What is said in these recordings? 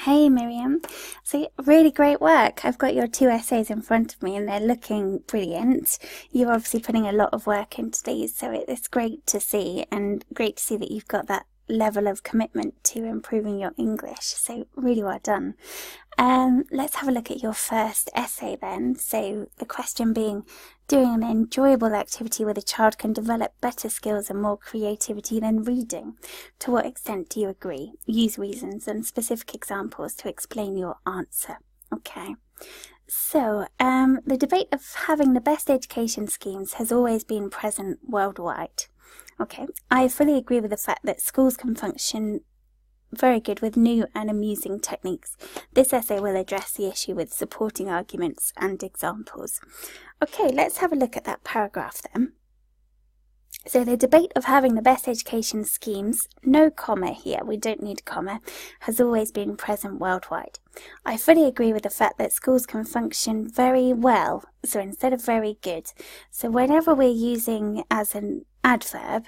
Hey Miriam, so really great work. I've got your two essays in front of me and they're looking brilliant. You're obviously putting a lot of work into these, so it's great to see, and great to see that you've got that level of commitment to improving your English, so really well done. Let's have a look at your first essay then. So the question being, doing an enjoyable activity with a child can develop better skills and more creativity than reading. To what extent do you agree? Use reasons and specific examples to explain your answer. Okay. So, the debate of having the best education schemes has always been present worldwide. Okay, I fully agree with the fact that schools can function very good with new and amusing techniques. This essay will address the issue with supporting arguments and examples. Okay, let's have a look at that paragraph then. So the debate of having the best education schemes, no comma here, we don't need a comma, has always been present worldwide. I fully agree with the fact that schools can function very well, so instead of very good. So whenever we're using as an adverb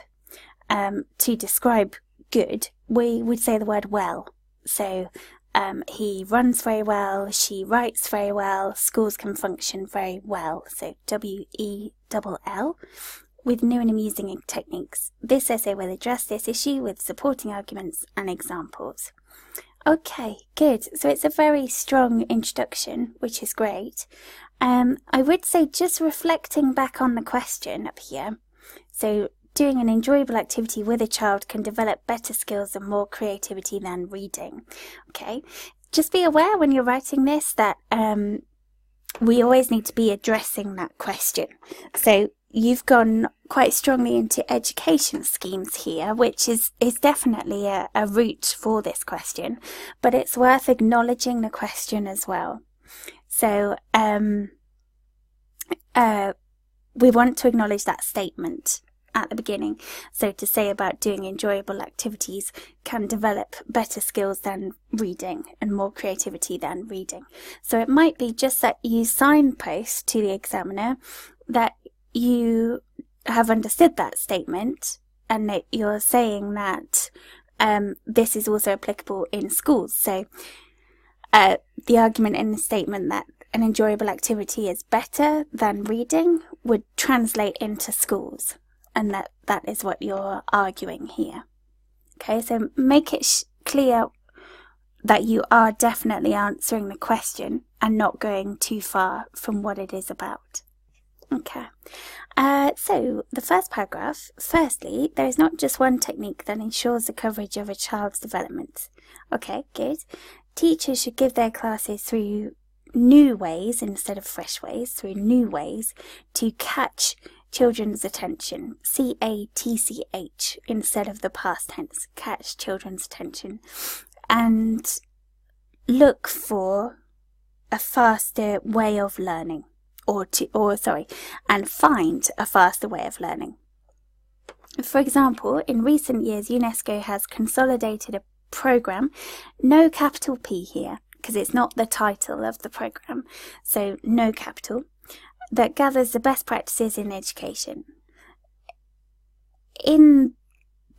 to describe good, we would say the word well. So he runs very well, she writes very well, schools can function very well. So W-E-L-L. With new and amusing techniques. This essay will address this issue with supporting arguments and examples. Okay, good. So it's a very strong introduction, which is great. I would say just reflecting back on the question up here. So doing an enjoyable activity with a child can develop better skills and more creativity than reading. Okay, just be aware when you're writing this that we always need to be addressing that question. So you've gone quite strongly into education schemes here, which is definitely a route for this question, but it's worth acknowledging the question as well. So we want to acknowledge that statement at the beginning. So to say about doing enjoyable activities can develop better skills than reading and more creativity than reading. So it might be just that you signpost to the examiner that you have understood that statement and that you're saying that this is also applicable in schools. So the argument in the statement that an enjoyable activity is better than reading would translate into schools, and that is what you're arguing here. Okay, so make it clear that you are definitely answering the question and not going too far from what it is about. Okay, so the first paragraph, firstly, there is not just one technique that ensures the coverage of a child's development. Okay, good. Teachers should give their classes through new ways instead of fresh ways, through new ways to catch children's attention. C-A-T-C-H instead of the past tense, catch children's attention. And look for a faster way of learning. And find a faster way of learning. For example, in recent years, UNESCO has consolidated a program, no capital P here, because it's not the title of the program, so no capital, that gathers the best practices in education. In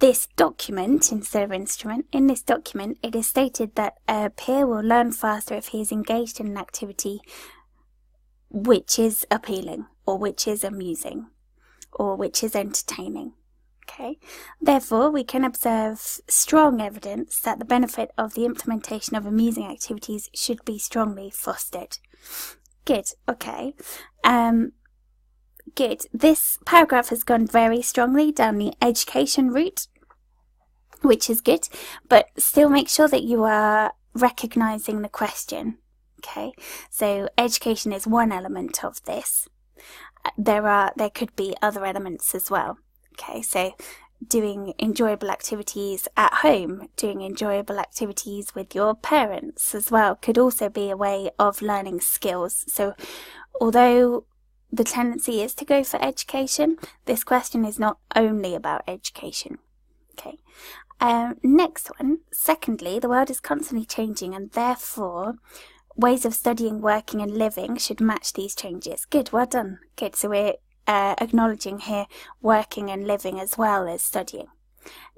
this document, instead of instrument, in this document, it is stated that a peer will learn faster if he is engaged in an activity which is appealing, or which is amusing, or which is entertaining. Okay. Therefore, we can observe strong evidence that the benefit of the implementation of amusing activities should be strongly fostered. Good. Okay. Good. This paragraph has gone very strongly down the education route, which is good, but still make sure that you are recognizing the question. Okay, so education is one element of this. There could be other elements as well. Okay, so doing enjoyable activities at home, doing enjoyable activities with your parents as well could also be a way of learning skills. So although the tendency is to go for education, this question is not only about education. Okay. Next one, secondly, the world is constantly changing and therefore ways of studying, working and living should match these changes. Good, well done. Good, so we're acknowledging here working and living as well as studying.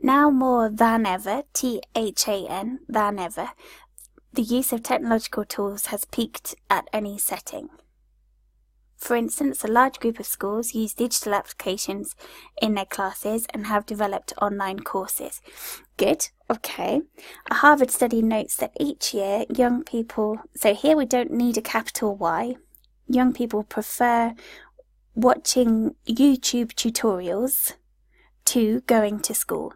Now more than ever, T-H-A-N, than ever, the use of technological tools has peaked at any setting. For instance, a large group of schools use digital applications in their classes and have developed online courses. Good, okay. A Harvard study notes that each year young people, so here we don't need a capital Y, young people prefer watching YouTube tutorials to going to school.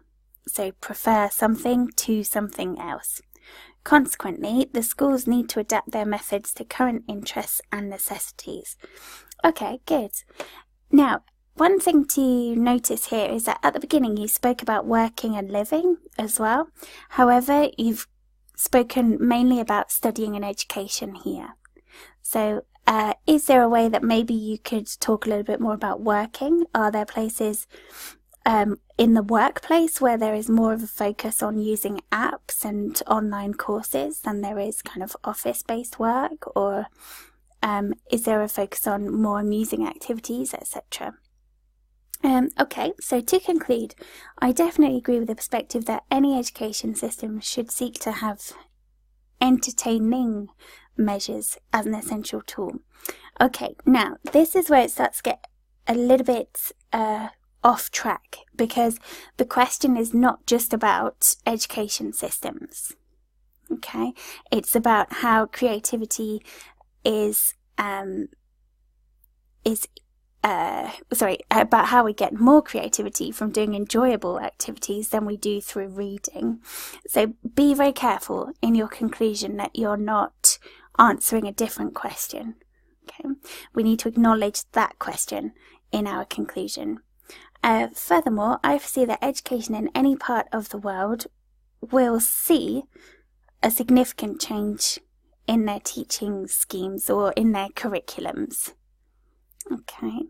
So prefer something to something else. Consequently, the schools need to adapt their methods to current interests and necessities. Okay, good. Now, one thing to notice here is that at the beginning you spoke about working and living as well. However, you've spoken mainly about studying and education here. So, is there a way that maybe you could talk a little bit more about working? Are there places in the workplace where there is more of a focus on using apps and online courses than there is kind of office-based work, or is there a focus on more amusing activities, etc.? Okay, so to conclude, I definitely agree with the perspective that any education system should seek to have entertaining measures as an essential tool. Okay, now this is where it starts to get a little bit off track, because the question is not just about education systems. Okay, it's about how creativity about how we get more creativity from doing enjoyable activities than we do through reading. So be very careful in your conclusion that you're not answering a different question. Okay, we need to acknowledge that question in our conclusion. Furthermore, I foresee that education in any part of the world will see a significant change in their teaching schemes or in their curriculums. Okay,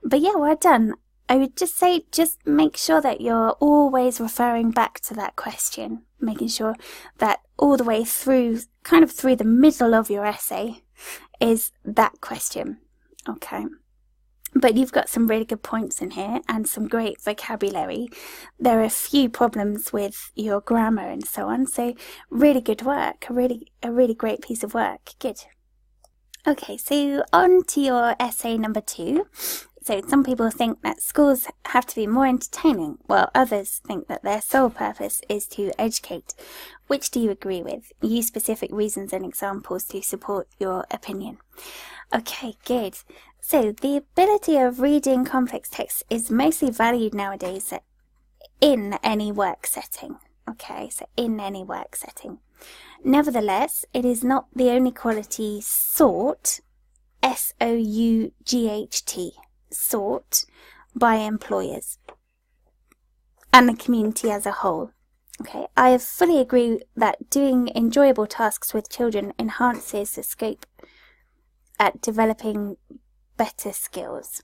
but yeah, we're done. I would just say, just make sure that you're always referring back to that question, making sure that all the way through, kind of through the middle of your essay, is that question. Okay. But you've got some really good points in here and some great vocabulary. There are a few problems with your grammar and so on, so really good work, a really great piece of work. Good. Okay, so on to your essay number 2. So some people think that schools have to be more entertaining, while others think that their sole purpose is to educate. Which do you agree with? Use specific reasons and examples to support your opinion. Okay, good. So the ability of reading complex text is mostly valued nowadays in any work setting. Okay, so in any work setting. Nevertheless, it is not the only quality sought, S-O-U-G-H-T, sought by employers and the community as a whole. Okay, I fully agree that doing enjoyable tasks with children enhances the scope at developing better skills.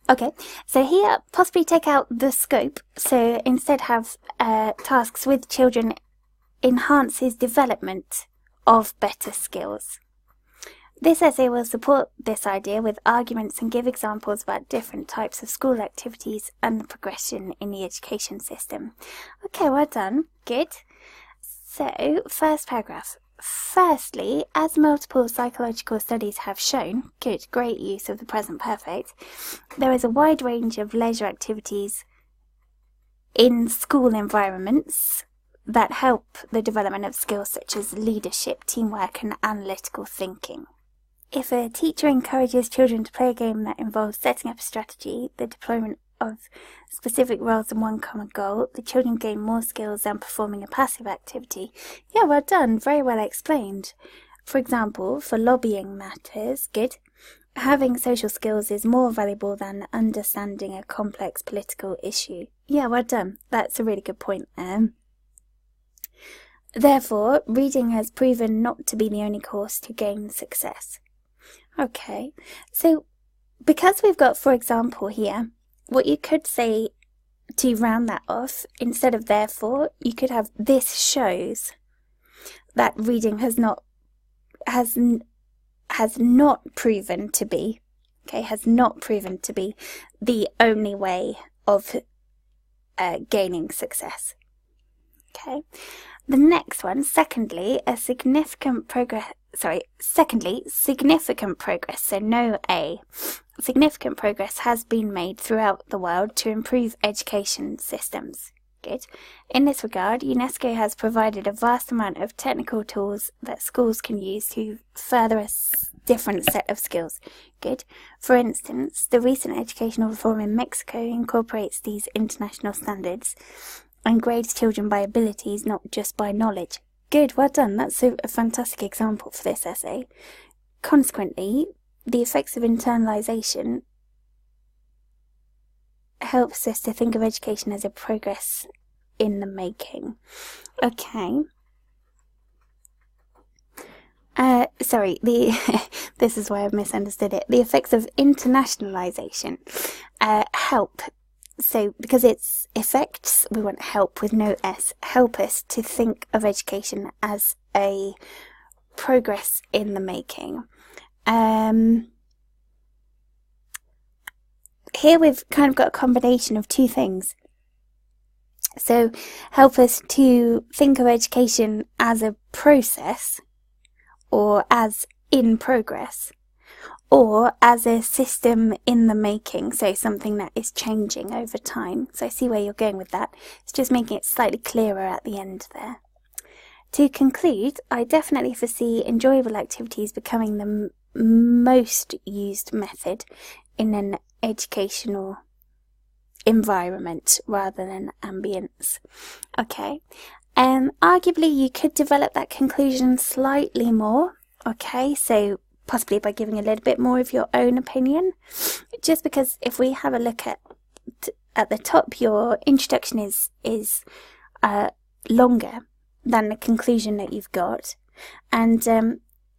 Okay, so here possibly take out the scope, so instead have tasks with children enhances development of better skills. This essay will support this idea with arguments and give examples about different types of school activities and the progression in the education system. Okay, well done. Good. So, first paragraph. Firstly, as multiple psychological studies have shown, good, great use of the present perfect, there is a wide range of leisure activities in school environments that help the development of skills such as leadership, teamwork, and analytical thinking. If a teacher encourages children to play a game that involves setting up a strategy, the deployment of specific roles and one common goal, the children gain more skills than performing a passive activity. Yeah, well done, very well explained. For example, for lobbying matters, good, having social skills is more valuable than understanding a complex political issue. Yeah, well done, that's a really good point there. Therefore, reading has proven not to be the only course to gain success. Okay, so because we've got, for example, here, what you could say to round that off, instead of therefore, you could have this shows that reading has not proven to be, okay, has not proven to be the only way of gaining success. Okay. the next one, secondly, significant progress, so no A. Significant progress has been made throughout the world to improve education systems. Good. In this regard, UNESCO has provided a vast amount of technical tools that schools can use to further a different set of skills. Good. For instance, the recent educational reform in Mexico incorporates these international standards and grades children by abilities, not just by knowledge. Good, well done. That's a fantastic example for this essay. Consequently, the effects of internalization helps us to think of education as a progress in the making. Okay. This is why I've misunderstood it. The effects of internationalization help. So, because it's effects, we want help with no S, help us to think of education as a progress in the making. Here we've kind of got a combination of two things. So, help us to think of education as a process, or as in progress, or as a system in the making, so something that is changing over time. So I see where you're going with that. It's just making it slightly clearer at the end there. To conclude, I definitely foresee enjoyable activities becoming the most used method in an educational environment rather than ambience. Okay. Arguably you could develop that conclusion slightly more. Okay, so possibly by giving a little bit more of your own opinion. Just because if we have a look at the top, your introduction is longer than the conclusion that you've got, and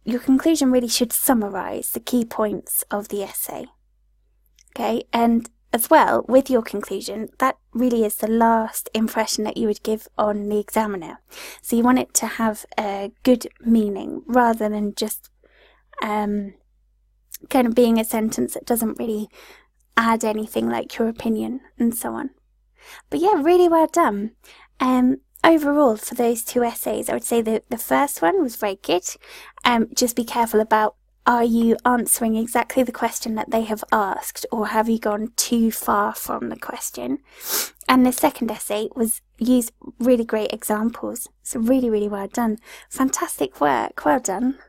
your conclusion really should summarize the key points of the essay. Okay, and as well, with your conclusion, that really is the last impression that you would give on the examiner. So you want it to have a good meaning rather than just kind of being a sentence that doesn't really add anything like your opinion and so on. But yeah, really well done. Overall, for those two essays, I would say that the first one was very good. Just be careful about, are you answering exactly the question that they have asked, or have you gone too far from the question? And the second essay was used really great examples. So really, really well done. Fantastic work. Well done.